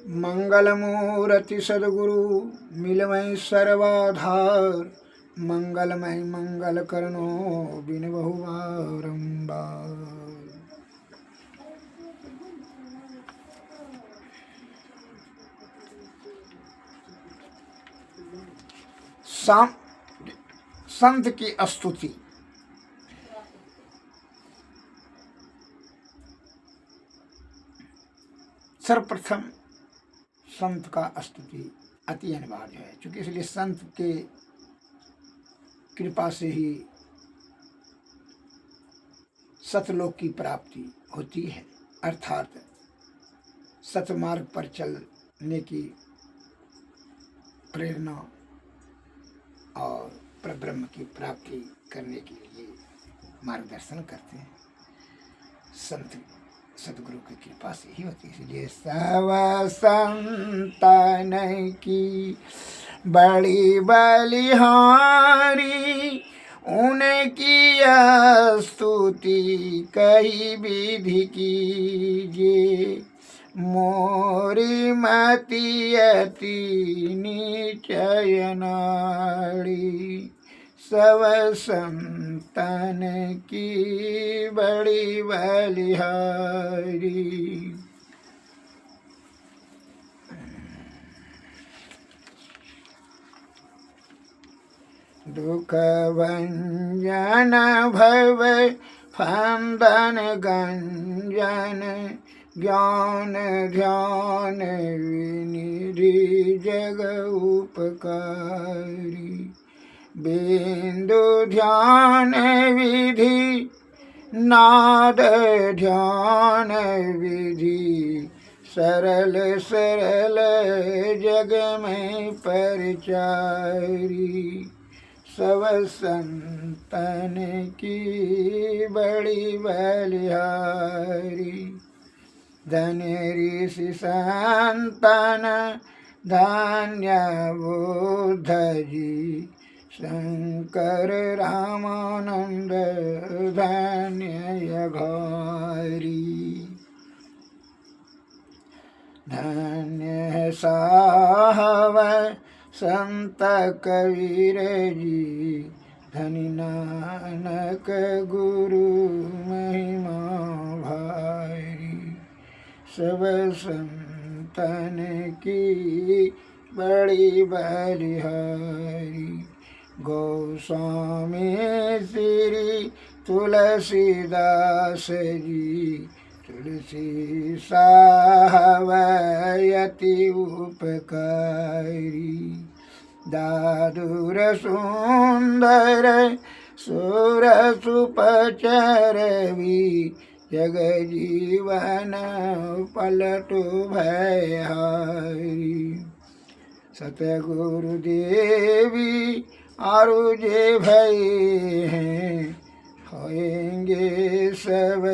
मंगलमूर्ति सद्गुरु मिलमय सर्वाधार, मंगलमय मंगल करनो बिन बहु बारंबार। संत की स्तुति। सर्वप्रथम संत का स्तुति अति अनिवार्य है, क्योंकि इसलिए संत के कृपा से ही सतलोक की प्राप्ति होती है, अर्थात सतमार्ग पर चलने की प्रेरणा और परब्रह्म की प्राप्ति करने के लिए मार्गदर्शन करते हैं। संत सतगुरु की कृपा से ही होती है। इसलिए सब संतन की बड़ी बलिहारी, उनकी स्तुति कही विधि कीजिए। मोरी मति अति निचय नाड़ी, सब संतन की बड़ी बलिहारी। दुख भंजन भव फंदन गंजन, ज्ञान ध्यान विनिधि जग उपकारी। बिंदु ध्यान विधि नाद ध्यान विधि, सरल सरल जग में परचारी। सब संतन की बड़ी बलिहारी। धन ऋषि संतन धन्य बुद्ध जी, शंकर रामानंद धन्य घारी। धन्य साहब संत कबीर जी, धनी नानक गुरु महिमा भारी। सब संतन की बड़ी बलिहारी। गोस्वामी श्री तुलसीदास जी, तुलसी साहब अति उपकारी। दादुर सुंदर सुर सुपचरवी, जग जीवन पलटु भयहारी। सतगुरु देवी आरु जे भय हैं, होएंगे सब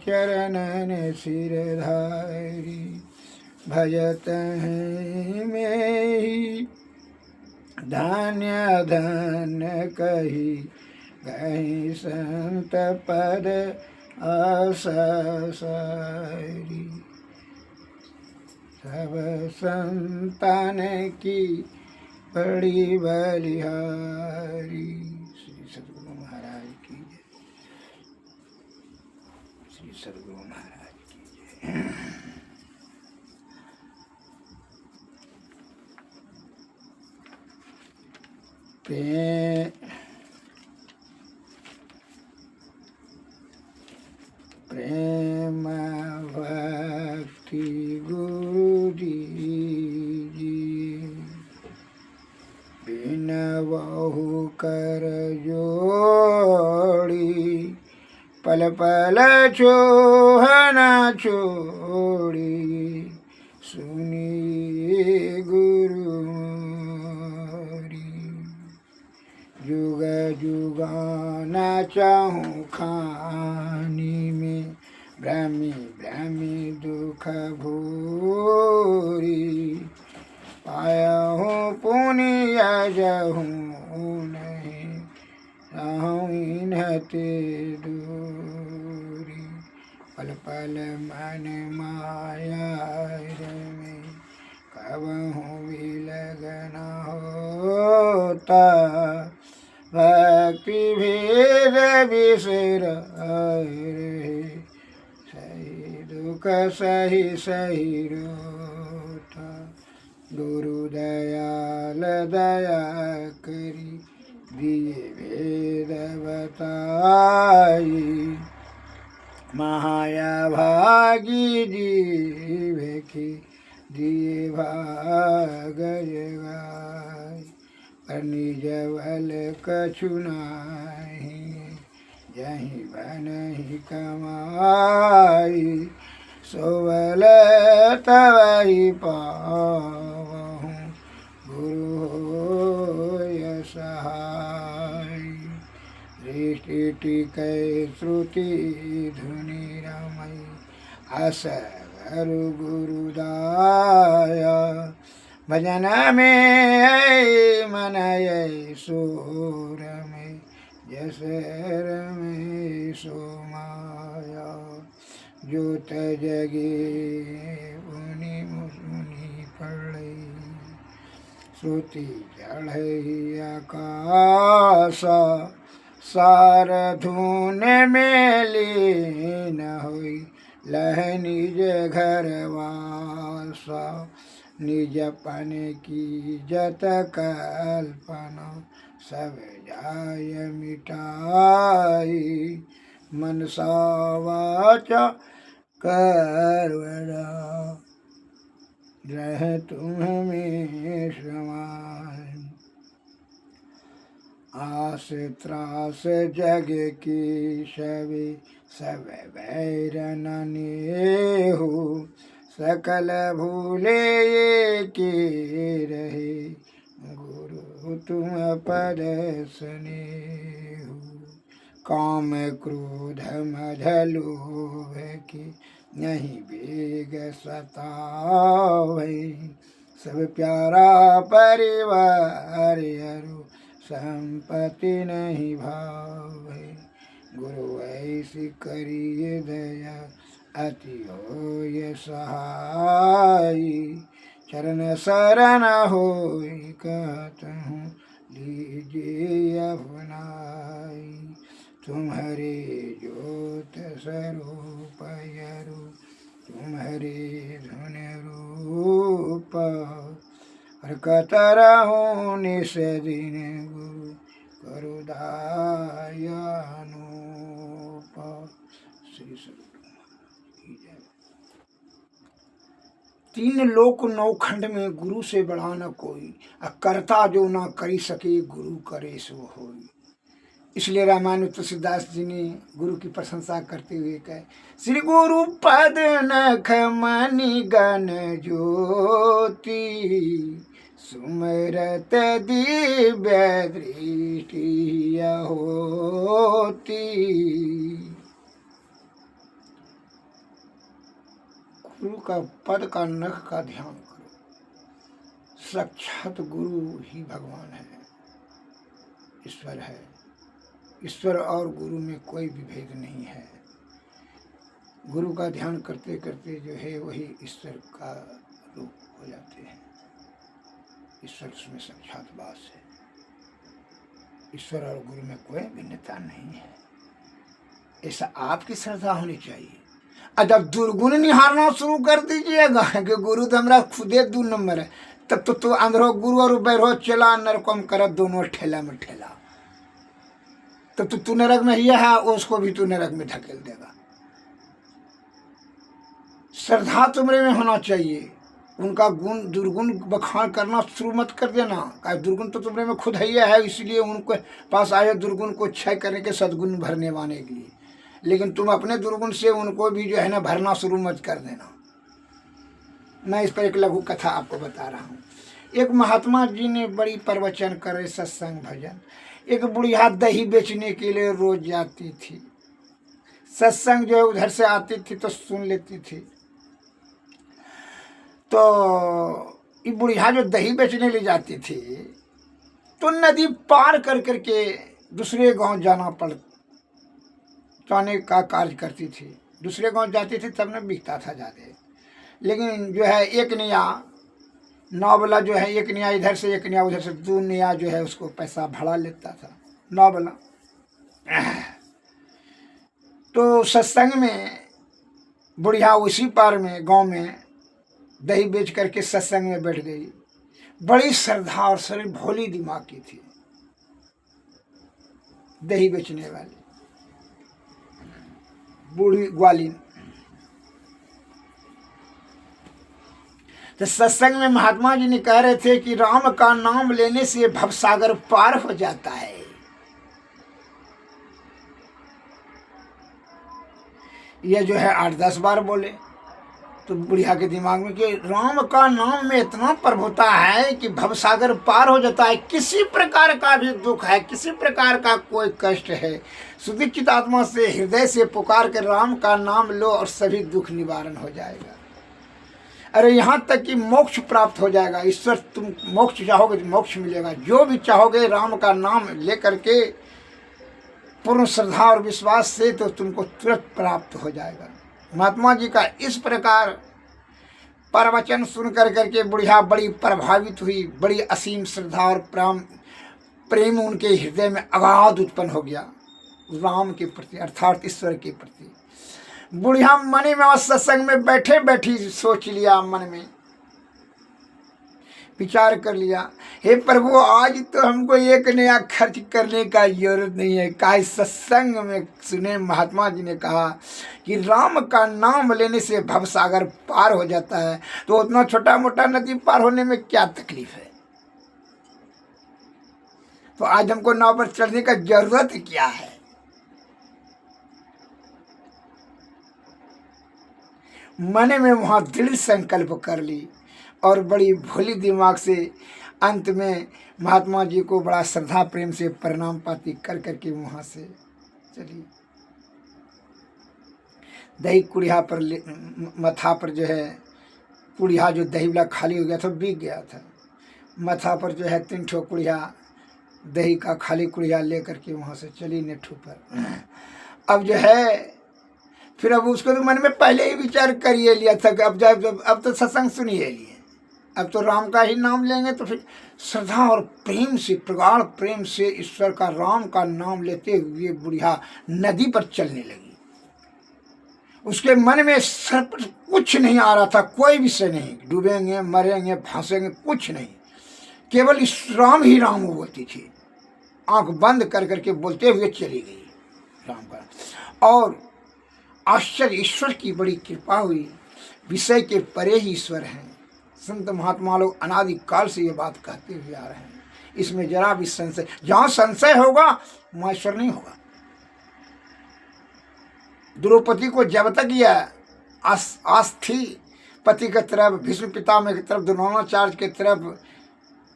चरणन सिरधारी। भजत हैं में ही धन्य धन्य कही, गई संत पद अससारी। सब संतान की बड़ी बलिहारी। श्री सद्गुरु महाराज की जय। श्री सद्गुरु महाराज की जय। प्रेम भक्ति गुरु दीजिए, बिनवहु कर जोड़ी। पल पल छोहना छोड़ी, सुनिए गुरु मोरी। जुग जुगाना चाहूँ खानी में, भ्रमी भ्रमी दुख भोरी। पाया हूँ पुण्य जहूँ नहीं, रहूँ इन्हते दूरी। पल पल मन माया में, भक्ति भेद बिसर रहे, सही दुख सही सही रोता। गुरु दयाल दया करी दिए वेद बताई, माया भागी जीव की दिए भाग जगाई। पर निज बल कछु नाही, जहीं बनहि कमाई। सो बल तवहि पावहु, गुरु होय सहाय। दृष्टि टिकै श्रुति धुनि रमई, अस गुरु गुरुदाया। भजन में मन सोर में, जसर में सो माया। जोत जगे मुनि मुनि पड़े, श्रुति चढ़ई आकाश। सार धुन में लीन होई, लह निज घर वासा। निज पन की जत कल्पना, सब जाय मिटाई। मनसा वाचा कर्मणा, रह तुम्हें समाय। आस त्रास जग की सभी, सब बैर न नेहु। सकल भूले ये के रहे, गुरु तुम पद स्नेहु। काम क्रोध मद लोभ की, नहीं बेग सतावै। सब प्यारा परिवार अरु, संपत्ति नहीं भावै। गुरु ऐसी करिए दया, अति होय सहाय। चरण शरण होय कहत हूँ, लीजिए अपनाई। तुम्हारे ज्योत स्वरूप अरु, तुम्हारे धुन रूप। हरकत रहूं निस दिन, गुरु करु दाया अनूप। श्री सद्गुरु। तीन लोक नौ खंड में गुरु से बड़ा न कोई, करता जो ना करी सके, गुरु करे सो होई। इसलिए रामायण तुलसीदास जी ने गुरु की प्रशंसा करते हुए कहे, श्री गुरु पद नख मणि गण ज्योति। सुमरत दिव्य दृष्टि होती। गुरु का पद का नख का ध्यान करो। साक्षात गुरु ही भगवान है, ईश्वर है। ईश्वर और गुरु में कोई भी भेद नहीं है। गुरु का ध्यान करते करते जो है वही ईश्वर का रूप हो जाते हैं। ईश्वर उसमें साक्षात वास है। ईश्वर और गुरु में कोई भिन्नता नहीं है। ऐसा आपकी श्रद्धा होनी चाहिए। जब दुर्गुण निहारना शुरू कर दीजिएगा कि गुरु तो हमारा खुदे 2 नंबर है, तब तो अंदरो गुरु और बैरो चला नरकम कर दोनों ठेला में ठेला। तब तो तू नरक में ही है, उसको भी तू नरक में ढकेल देगा। श्रद्धा तुम्हारे में होना चाहिए। उनका गुण दुर्गुण बखान करना शुरू मत कर देना। का दुर्गुण तो तुम्हारे में खुद ही है, इसलिए उनको पास आए दुर्गुण को क्षय करने के सद्गुण भरने वाने के लिए। लेकिन तुम अपने दुर्गुण से उनको भी जो है ना भरना शुरू मत कर देना। मैं इस पर एक लघु कथा आपको बता रहा हूँ। एक महात्मा जी ने बड़ी प्रवचन करे, सत्संग भजन। एक बुढ़िया दही बेचने के लिए रोज जाती थी। सत्संग जो है उधर से आती थी तो सुन लेती थी। तो ये बुढ़िया जो दही बेचने ले जाती थी तो नदी पार कर करके दूसरे गांव जाने का कार्य करती थी। दूसरे गांव जाती थी तब न बिकता था ज़्यादा। लेकिन जो है एक निया नौबला जो है एक निया इधर से एक निया उधर से, 2 निया जो है उसको पैसा भाड़ा लेता था नौबला। तो सत्संग में बुढ़िया उसी पार में गांव में दही बेच करके सत्संग में बैठ गई। बड़ी श्रद्धा और शरीर भोली दिमाग की थी दही बेचने वाली बूढ़ी ग्वालिन। तो सत्संग में महात्मा जी ने कह रहे थे कि राम का नाम लेने से भवसागर पार हो जाता है। ये जो है 8-10 बार बोले तो बुढ़िया के दिमाग में कि राम का नाम में इतना प्रभुता है कि भवसागर पार हो जाता है। किसी प्रकार का भी दुख है, किसी प्रकार का कोई कष्ट है, सुदीक्षित आत्मा से हृदय से पुकार कर राम का नाम लो और सभी दुख निवारण हो जाएगा। अरे यहाँ तक कि मोक्ष प्राप्त हो जाएगा। ईश्वर तुम मोक्ष चाहोगे तो मोक्ष मिलेगा। जो भी चाहोगे राम का नाम लेकर के पूर्ण श्रद्धा और विश्वास से तो तुमको तुरंत प्राप्त हो जाएगा। महात्मा जी का इस प्रकार प्रवचन सुन कर करके बुढ़िया बड़ी प्रभावित हुई। बड़ी असीम श्रद्धा और प्रेम उनके हृदय में अगाध उत्पन्न हो गया राम के प्रति अर्थात ईश्वर के प्रति। बुढ़िया मन में सत्संग में बैठे बैठी सोच लिया, मन में विचार कर लिया, हे प्रभु आज तो हमको एक नया खर्च करने का जरूरत नहीं है। काहे सत्संग में सुने महात्मा जी ने कहा कि राम का नाम लेने से भवसागर पार हो जाता है, तो उतना छोटा मोटा नदी पार होने में क्या तकलीफ है। तो आज हमको नाव पर चढ़ने का जरूरत क्या है। मन में वहां दृढ़ संकल्प कर ली और बड़ी भोली दिमाग से अंत में महात्मा जी को बड़ा श्रद्धा प्रेम से प्रणाम पाती कर करके वहां से चली। दही कुड़िया पर मथा पर जो है कुड़िया जो दही वाला खाली हो गया था बिक गया था, मथा पर जो है 3 ठो कुड़िया दही का खाली कुड़िया ले करके वहां से चली नेठू पर। अब जो है फिर अब उसको तो मन में पहले ही विचार करिए लिया था कि अब तो सत्संग सुनिए लिए, अब तो राम का ही नाम लेंगे। तो फिर श्रद्धा और प्रेम से प्रगाढ़ प्रेम से ईश्वर का राम का नाम लेते हुए बुढ़िया नदी पर चलने लगी। उसके मन में सर पर कुछ नहीं आ रहा था, कोई विषय नहीं, डूबेंगे मरेंगे फांसेंगे कुछ नहीं, केवल इस राम ही राम बोलती थी। आंख बंद कर करके बोलते हुए चली गई राम का। और आश्चर्य ईश्वर की बड़ी कृपा हुई, विषय के परे ही ईश्वर हैं। संत महात्मा लोग अनादि काल से ये बात कहते हुए आ रहे हैं, इसमें जरा भी संशय, जहां संशय होगा वहां ईश्वर नहीं होगा। द्रौपदी को जब तक यह आस थी पति की तरफ, भीष्म पितामह की तरफ, द्रोणाचार्य की तरफ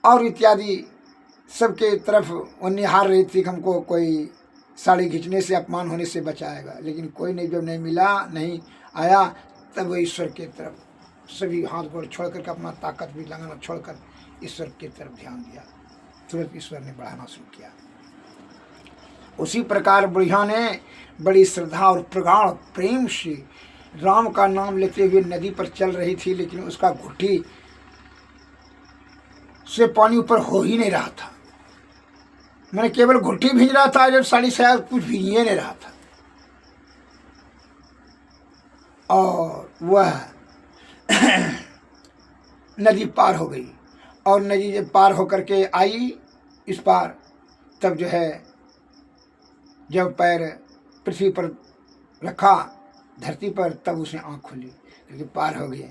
और इत्यादि सबके तरफ वो निहार रही थी, हमको कोई साड़ी खींचने से अपमान होने से बचाएगा, लेकिन कोई नहीं, जब नहीं मिला नहीं आया तब वो ईश्वर के तरफ सभी हाथ गोड़ छोड़ करके अपना ताकत भी लगाना छोड़कर ईश्वर की तरफ ध्यान दिया। तुरंत ईश्वर ने बढ़ाना शुरू किया। उसी प्रकार बुढ़िया ने बड़ी श्रद्धा और प्रगाढ़ प्रेम से राम का नाम लेते हुए नदी पर चल रही थी, लेकिन उसका घुट्टी से पानी ऊपर हो ही नहीं रहा था। मैंने केवल घुट्टी भींज रहा था, जब साड़ी साया कुछ भींजे नहीं रहा था। और वह नदी पार हो गई, और नदी जब पार होकर के आई इस पार, तब जो है जब पैर पृथ्वी पर रखा धरती पर, तब उसने आँख खोली क्योंकि पार हो गए।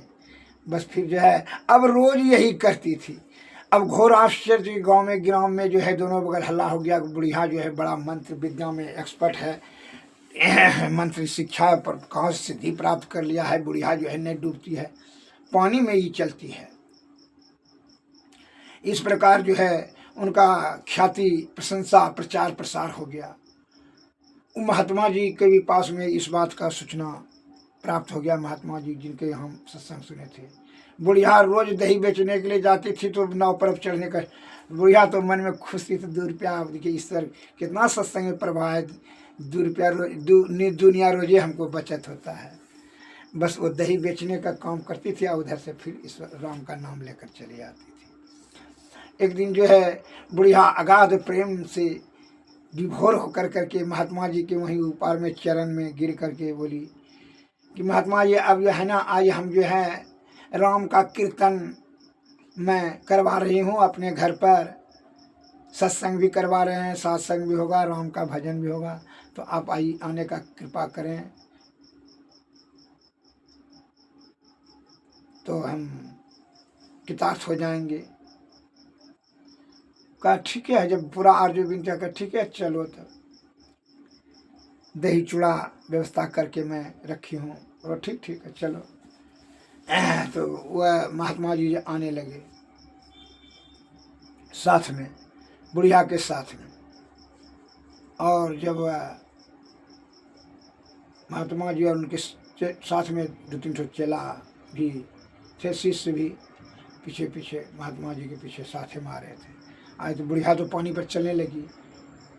बस फिर जो है अब रोज यही करती थी। अब घोर आश्चर्य, गांव में ग्राम में जो है दोनों बगल हल्ला हो गया। बुढ़िया जो है बड़ा मंत्र विद्या में एक्सपर्ट है, मंत्र शिक्षा पर कहाँ से सिद्धि प्राप्त कर लिया है। बुढ़िया जो है नहीं डूबती है, पानी में ही चलती है। इस प्रकार जो है उनका ख्याति प्रशंसा प्रचार प्रसार हो गया। महात्मा जी के भी पास में इस बात का सूचना प्राप्त हो गया। महात्मा जी जिनके हम सत्संग सुने थे, बुढ़िया रोज दही बेचने के लिए जाती थी, तो नाव पर चढ़ने का बुढ़िया तो मन में खुश थी। तो 2 रुपया, देखिए ईश्वर कितना सत्संग में प्रभाव है, 2 रुपया दुनिया रोजे हमको बचत होता है। बस वो दही बेचने का काम करती थी और उधर से फिर ईश्वर राम का नाम लेकर चली आती थी। एक दिन जो है बुढ़िया अगाध प्रेम से विभोर होकर करके महात्मा जी के वहीं ऊपर में चरण में गिर करके बोली कि महात्मा जी अब जो है ना, आज हम जो है राम का कीर्तन मैं करवा रही हूँ अपने घर पर, सत्संग भी करवा रहे हैं, सत्संग भी होगा, राम का भजन भी होगा, तो आप आने का कृपा करें तो हम कृतार्थ हो जाएंगे। कहा ठीक है, जब पूरा आर्जू विनती का ठीक है चलो, तो दही चूड़ा व्यवस्था करके मैं रखी हूँ, और ठीक है चलो। तो वह महात्मा जी आने लगे साथ में, बुढ़िया के साथ में, और जब महात्मा जी और उनके साथ में 2-3 चेला भी थे, शिष्य भी पीछे पीछे महात्मा जी के पीछे साथ में आ रहे थे। आए तो बुढ़िया तो पानी पर चलने लगी,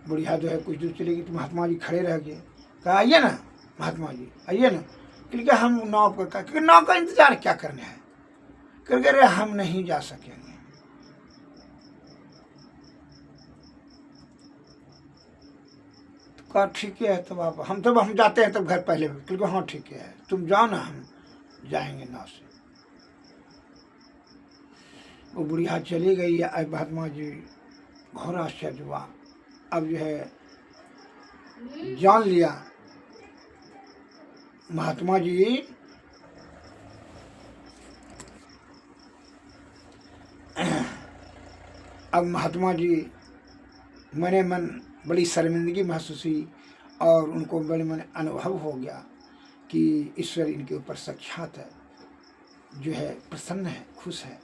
बुढ़िया जो है कुछ दूर चलेगी तो महात्मा जी खड़े रह गए। कहा आइए ना महात्मा जी, आइए ना। क्योंकि हम नाव पर, क्योंकि नाव का इंतजार क्या करना है, क्योंकि अरे हम नहीं जा सकेंगे। तो कहा ठीक है, तब आप हम जाते हैं तब घर पहले, क्योंकि हाँ ठीक है तुम जाओ ना, हम जाएंगे नाव से। वो बुढ़िया चली गई। अब महात्मा जी घोर आश्चर्य हुआ, अब जो है जान लिया महात्मा जी अब महात्मा जी मने मन बड़ी शर्मिंदगी महसूस हुई, और उनको बड़े मन अनुभव हो गया कि ईश्वर इनके ऊपर साक्षात है, जो है प्रसन्न है, खुश है।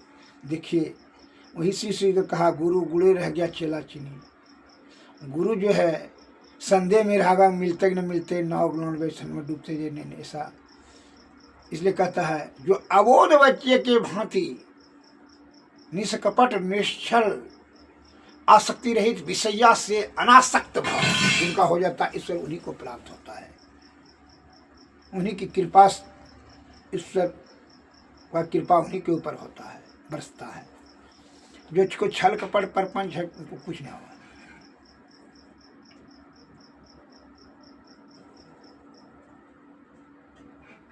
देखिए वही शिष्य को कहा गुरु गुड़े रह गया चेला चीनी। गुरु जो है संदेह में रहा, मिलते न मिलते नाव में डूबते नहीं, ऐसा इसलिए कहता है जो अबोध बच्चे के भांति निष्कपट निश्चल आसक्ति रहित विषया से अनासक्त भाव जिनका हो जाता है, ईश्वर उन्हीं को प्राप्त होता है। उन्हीं की कृपा, ईश्वर का कृपा उन्हीं के ऊपर होता है, बरसता है। जो को छल कपट परपंच है उनको कुछ नहीं होगा।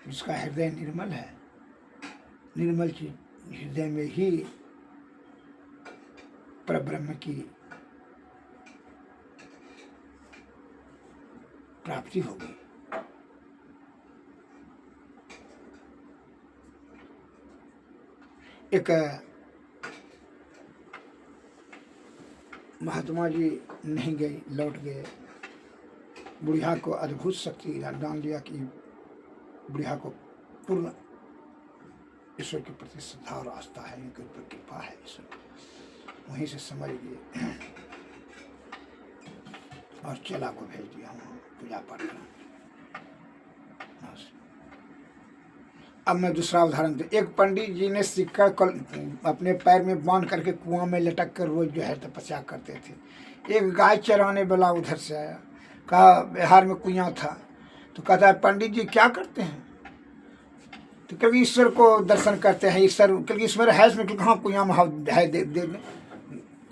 जिसका हृदय निर्मल है, निर्मल की हृदय में ही परब्रह्म की प्राप्ति होगी। एक महात्मा जी नहीं गए, लौट गए। बुढ़िया को अद्भुत शक्ति जान लिया कि बुढ़िया को पूर्ण ईश्वर के प्रति श्रद्धा और आस्था है, इनके ऊपर कृपा है ईश्वर की। वहीं से समझ गए और चेला को भेज दिया वहाँ पूजा पाठ करना। अब मैं दूसरा उदाहरण दूँ। एक पंडित जी ने सिक्का अपने पैर में बांध करके कुआं में लटक कर रोज जो है तपस्या करते थे। एक गाय चराने वाला उधर से आया, कहा बिहार में कुआं था, तो कहता है पंडित जी क्या करते हैं? तो कभी ईश्वर को दर्शन करते हैं, ईश्वर क्योंकि ईश्वर है इसमें, क्योंकि हाँ कुआं में है दे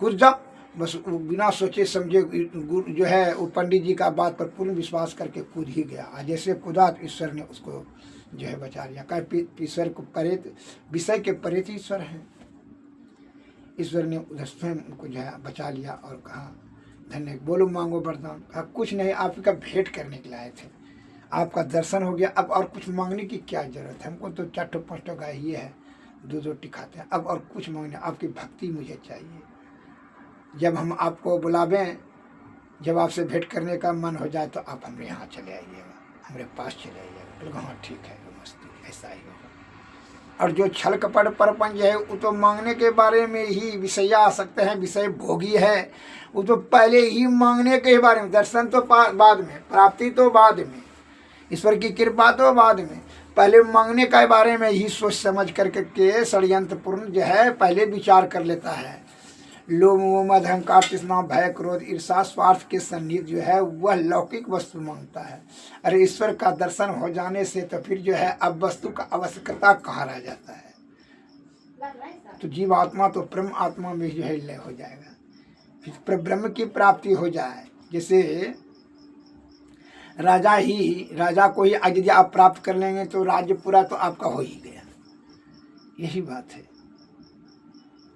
कूद जाओ। बस बिना सोचे समझे गुरु जो है वो पंडित जी का बात पर पूर्ण विश्वास करके कूद ही गया। जैसे कूदा तो ईश्वर ने उसको जो है बचा लिया। कह ईश्वर को परेत, विषय के परेत ईश्वर हैं। ईश्वर ने उधर स्वयं उनको जो है बचा लिया और कहा धन्य, बोलो मांगो वरदान। कहा कुछ नहीं, आपका भेंट करने के लिए आए थे, आपका दर्शन हो गया, अब और कुछ मांगने की क्या जरूरत है? हमको तो 4-5 गाय ही है, 2 रोटी खाते हैं, अब और कुछ मांगने, आपकी भक्ति मुझे चाहिए। जब हम आपको बुलावें, जब आपसे भेंट करने का मन हो जाए तो आप हमारे यहाँ चले आइएगा, हमारे पास चले आइएगा। हाँ ठीक है, मस्ती, ऐसा ही होगा। और जो छल कपट परपंच है वो तो मांगने के बारे में ही विषया आ सकते हैं, विषय भोगी है, वो तो पहले ही मांगने के बारे में, दर्शन तो बाद में, प्राप्ति तो बाद में, ईश्वर की कृपा तो बाद में, पहले मांगने के बारे में ही सोच समझ करके षड्यंत्रपूर्ण जो है पहले विचार कर लेता है। लोभ मोह मद अहंकार तृष्णा भय क्रोध ईर्षा स्वार्थ के सन्निहित जो है वह लौकिक वस्तु मांगता है। अरे ईश्वर का दर्शन हो जाने से तो फिर जो है अब वस्तु का आवश्यकता कहाँ रह जाता है। तो जीवात्मा तो ब्रह्म आत्मा में जो है लय हो जाएगा, फिर ब्रह्म की प्राप्ति हो जाए। जैसे राजा को ही यदि आप प्राप्त कर लेंगे तो राज्य पूरा तो आपका हो ही गया। यही बात है।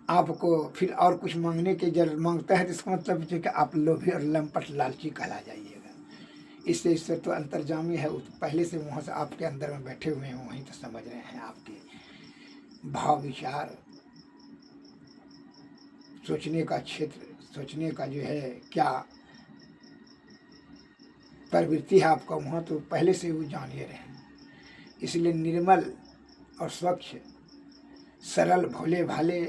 आपको फिर और कुछ मांगने की जरूरत मांगता है तो इसका मतलब है कि आप लोभी और लंपट लालची कहला जाइएगा। इससे ईश्वर तो अंतर्जामी है, पहले से वहाँ से आपके अंदर में बैठे हुए हैं, वहीं तो समझ रहे हैं आपके भाव विचार, सोचने का क्षेत्र, सोचने का जो है क्या प्रवृत्ति है आपका, वहाँ तो पहले से वो जान ही रहे हैं। इसलिए निर्मल और स्वच्छ सरल भोले भाले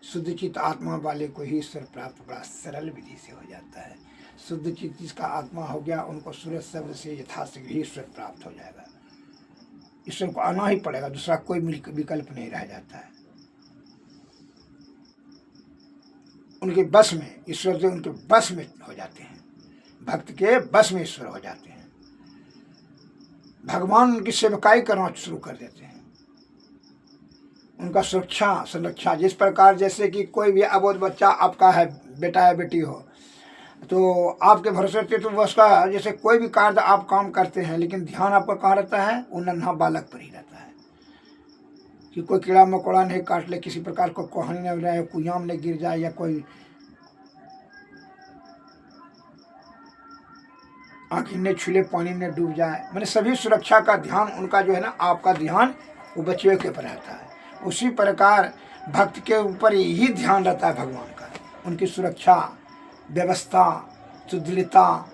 शुद्ध चित्त आत्मा वाले को ही ईश्वर प्राप्त बड़ा सरल विधि से हो जाता है। शुद्ध चित्त जिसका आत्मा हो गया उनको सूरज शब्द से यथाशीघ्र ही ईश्वर प्राप्त हो जाएगा। ईश्वर को आना ही पड़ेगा, दूसरा कोई विकल्प नहीं रह जाता है। उनके बस में ईश्वर जो उनके बस में हो जाते हैं, भक्त के बस में ईश्वर हो जाते हैं। भगवान उनकी सेवकाई करना शुरू कर देते हैं। उनका सुरक्षा संरक्षा, जिस प्रकार जैसे कि कोई भी अबोध बच्चा आपका है, बेटा या बेटी हो, तो आपके भरोसे से तो उसका जैसे कोई भी कार्य आप काम करते हैं, लेकिन ध्यान आपका कहाँ रहता है, वो नन्हा बालक पर ही रहता है कि कोई कीड़ा मकोड़ा नहीं काट ले, किसी प्रकार को कोहानी न रहे, कुयाम नहीं गिर जाए, या कोई आँखें नहीं छूले, पानी में डूब जाए। मैंने सभी सुरक्षा का ध्यान उनका जो है ना, आपका ध्यान वो बच्चे के ऊपर रहता है। उसी प्रकार भक्त के ऊपर यही ध्यान रहता है भगवान का, उनकी सुरक्षा, व्यवस्था, सुदृढ़ता,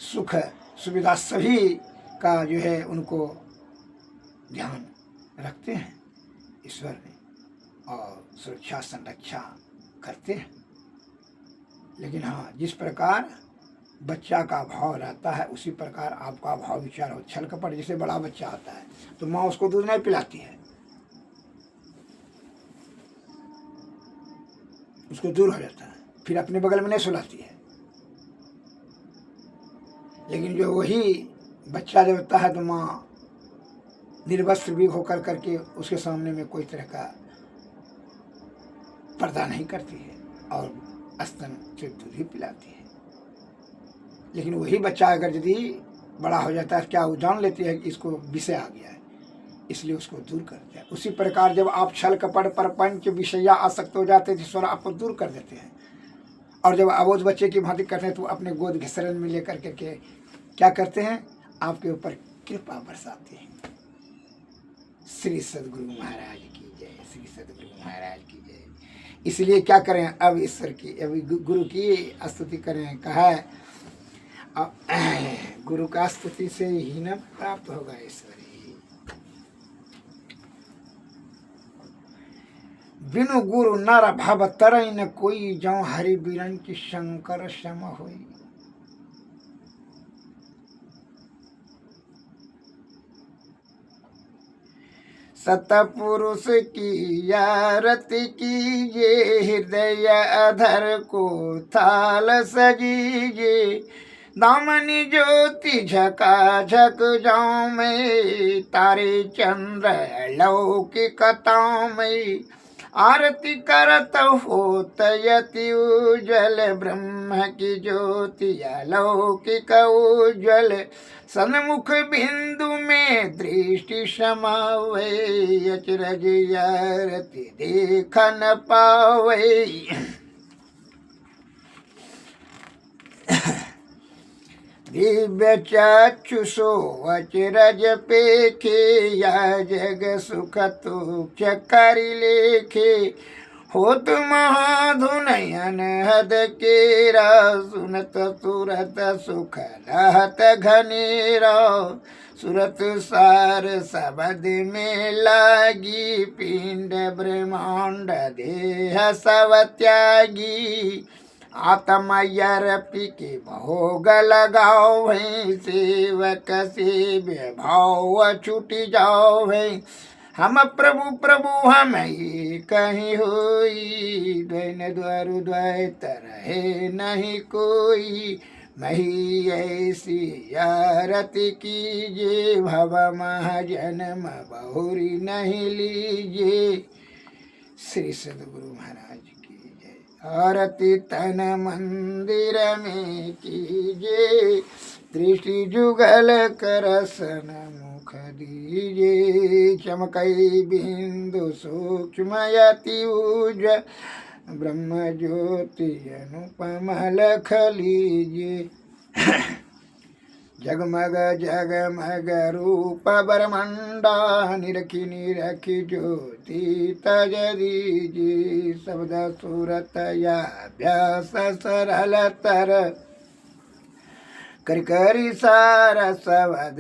सुख सुविधा सभी का जो है उनको ध्यान रखते हैं ईश्वर ने, और सुरक्षा संरक्षा करते हैं। लेकिन हाँ, जिस प्रकार बच्चा का भाव रहता है उसी प्रकार आपका भाव विचार हो। छल कपट, जैसे बड़ा बच्चा आता है तो माँ उसको दूध नहीं पिलाती है, उसको दूर हो जाता है, फिर अपने बगल में नहीं सुलाती है। लेकिन जो वही बच्चा जब होता है तो माँ निर्वस्त्र भी होकर करके उसके सामने में कोई तरह का पर्दा नहीं करती है और स्तन से दूध ही पिलाती है। लेकिन वही बच्चा अगर यदि बड़ा हो जाता है, क्या वो जान लेती है कि इसको विषय आ गया है, इसलिए उसको दूर कर दिया। उसी प्रकार जब आप छल कपट पर पंच विषया आसक्त हो जाते हैं, ईश्वर आपको दूर कर देते हैं। और जब अबोध बच्चे की भांति करते हैं तो अपने गोद के शरण में लेकर के क्या करते हैं, आपके ऊपर कृपा बरसाते हैं। श्री सदगुरु महाराज की जय, श्री सदगुरु महाराज की जय। इसलिए क्या करें, अब ईश्वर की, अब गुरु की स्तुति करें। कहा गुरु का स्तुति से ही न प्राप्त होगा ईश्वर। बिनु गुरु नर भव तरई न कोई, जौ हरि बीरन की शंकर सम होई। सतपुरुष की आरती कीजिए, हृदय अधर को थाल सजीजे। दामनी ज्योति झका झक जाऊं में, तारे चंद्र लौकिकताओं में। आरती करत होत यति उज्ज्वल, ब्रह्म की ज्योति अलौकिक उज्ज्वल। सन्मुख बिंदु में दृष्टि समावे, अचरज आरती देख न पावे। दिव्य चक्षुषो अचरज पेखे, या जग सुख तुक्ष करि लेखे। होत महाधुनयन हद केरा, सुनत सुरत सुख रहत घनेरा। सुरत सार सबद में लागी, पिंड ब्रह्मांड देह सब त्यागी। आत्मयर्पी के भोग लगाओ भई, सेवक से भाव छूट जाओ भई। हम प्रभु प्रभु हम ही कहीं होई, द्वैन द्वारु द्वैत रहे नहीं कोई, मही ऐसी आरती कीजिए, भव महाजन्म बहुरी नहीं लीजिए। श्री सद्गुरु महाराज की जय। आरती तन मंदिर में कीजिए, दृष्टि जुगल करसन मुख दीजिए, चमकई बिंदु सूक्ष्म यति उज्ज्वल, ब्रह्म ज्योति अनुपम लख लीजिए। जगमग जगमग रूप बरमंडा, निरखी निरखी ज्योति तज दीजिए, शब्द सूरत या अभ्यास सरल तर, कर करी सारा सवद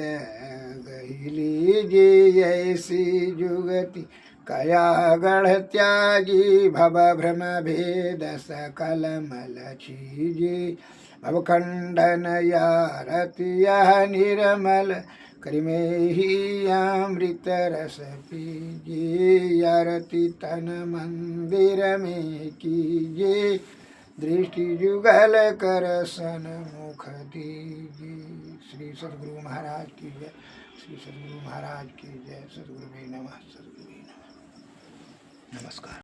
गही लीजिए। ऐसी जुगति कया गढ़ त्यागी, भव भ्रम भेद सकल मल छीजे, भव खंडन यारति यह निर्मल, करिमे ही अमृत रस पीजिए। आरती तन मंदिर में कीजिए, दृष्टि जुगल करसन मुख दीजिए। श्री सद्गुरु महाराज की जय। श्री सद्गुरु महाराज की जय। सद्गुरु नमः। सद्गुरु नमः। नमस्कार।